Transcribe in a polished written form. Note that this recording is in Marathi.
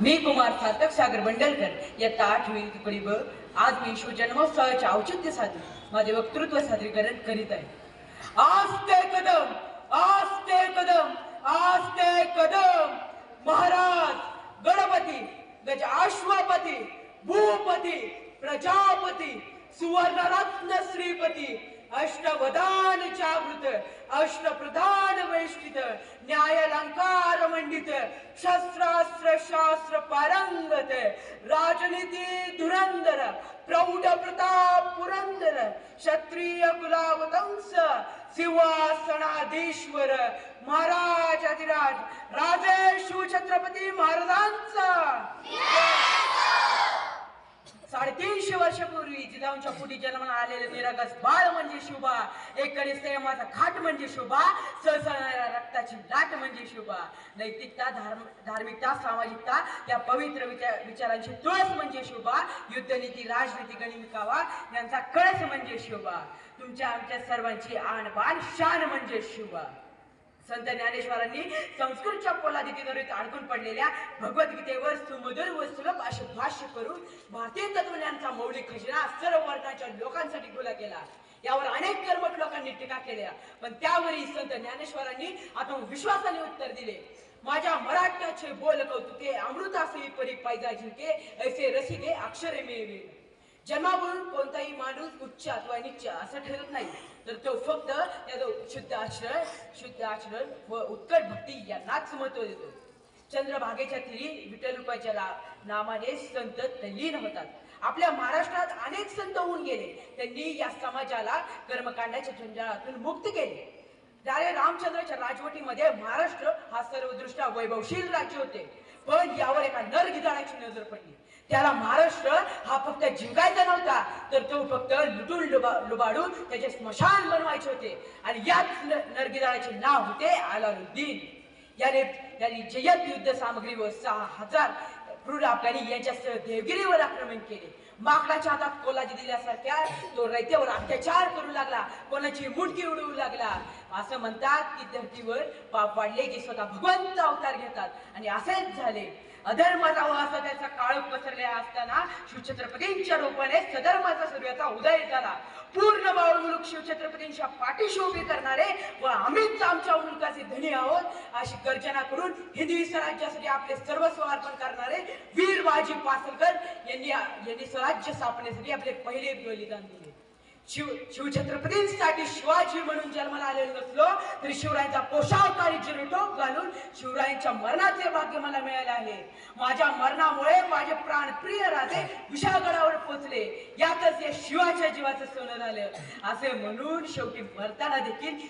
मी कुमार सार्थक सागर बंडलकर इयत्ता 8वी तुकडी ब आज मी शिवजन्मोत्सवाचे औचित्य साधून माझे वक्तृत्व सादरीकरण करीत आहे. आस्ते कदम, आस्ते कदम, आस्ते कदम. महाराज गणपती, गजाश्वपती, भूपती, प्रजापती, सुवर्णरत्न श्रीपती, अष्टवदान जागृत, अष्टप्रधान वैष्णित, न्यायालंकार मंडित, शस्त्रास्त्र शास्त्र पारंगत, राजनीती धुरंधर, प्रौढ प्रताप पुरंदर, क्षत्रिय कुलावतंस, सिंहासनाधीश्वर, महाराजाधिराज राजे शिवछत्रपती महाराजांचा 350 वर्षापूर्वी जिजाऊंच्या पोटी जन्माला आलेले निरागस बाळ म्हणजे शोभा, एकडे संयमाचा घाट म्हणजे शोभा, सळसळणाऱ्या रक्ताची लाट म्हणजे शोभा, नैतिकता, धार्मिकता, सामाजिकता या पवित्र विचारांची तुळस म्हणजे शोभा, युद्धनीती, राजनीती, गणिमिकावा यांचा कळस म्हणजे शोभा, तुमच्या आमच्या सर्वांची आणबाण शान म्हणजे शोभा. संत ज्ञानेश्वरांनी संस्कृतच्या पोलादितीत अडकून पडलेल्या भगवद्गीतेवर सुमधुर व सुलभ असे भाष्य करून भारतीय तत्वज्ञानाचा मौलिक खजिना सर्व वर्गाच्या लोकांसाठी खुला केला. यावर अनेक कर्मठ लोकांनी टीका केल्या, पण त्यावरही संत ज्ञानेश्वरांनी आत्मविश्वासाने उत्तर दिले. माझ्या मराठ्याचे बोल कौतुके, अमृतासही परी पायजा झिंके, ऐसे रसिके अक्षरे मेवे. जन्मावरून कोणताही माणूस उच्च अथवा नीच असं ठरत नाही, तर तो फक्त शुद्ध आचरण व उत्कट भक्ती यांनाच महत्व देतो. चंद्रभागेच्या तीरी विठ्ठल रुपयाच्या नामाने संत तल्लीन होतात. आपल्या महाराष्ट्रात अनेक संत होऊन गेले, त्यांनी या समाजाला कर्मकांडाच्या जंजाळातून मुक्त केले. राजे रामचंद्राच्या राजवटीमध्ये महाराष्ट्र हा सर्वदृष्ट्या वैभवशील राज्य होते, पण यावर एका नरगिधाडाची नजर पडली. त्याला महाराष्ट्र हा फक्त जिंकायचा नव्हता, तर तो फक्त लुटून लुबाडून त्याचे स्मशान बनवायचे होते. आणि याच नरगिधाडाचे नाव होते अलाउद्दीन. याने जय्यत युद्ध सामग्री व 6000 क्रूर अफगाणी यांच्यासह देवगिरीवर आक्रमण केले. माकडाच्या हातात कोलाजी दिल्यासारख्या तो रयतेवर अत्याचार करू लागला, कोणाची मुंडकी उडवू लागला. असं म्हणतात की धर्तीवर पाप वाढले की स्वतः भगवंत अवतार घेतात, आणि असेच झाले. अधर्माचा असा त्याचा काळ पसरलेला असताना शिवछत्रपतींच्या रूपाने सधर्माचा सूर्याचा उदय झाला. पूर्ण बाळ मुलूक शिवछत्रपतींच्या पाठीशी उभे करणारे व आम्हीच आमच्या मुलकाचे धनी आहोत अशी गर्जना करून हिंदवी स्वराज्यासाठी आपले सर्वस्व अर्पण करणारे वीर बाजी पासलकर यांनी स्वराज्य स्थापनेसाठी आपले पहिले बलिदान दिले. शिवछत्रपतींसाठी शिवाजी म्हणून जन्माला आलेलो नसलो तरी शिवरायांचा पोशाखारी जिरटोप घालून शिवरायांच्या मरणाचे भाग्य मला मिळाले आहे. माझ्या मरणामुळे माझे प्राणप्रिय राजे विशाळगडावर पोहोचले, यातच या शिवाच्या जीवाचं सोनं झालं. असे म्हणून शेवटी मरताना देखील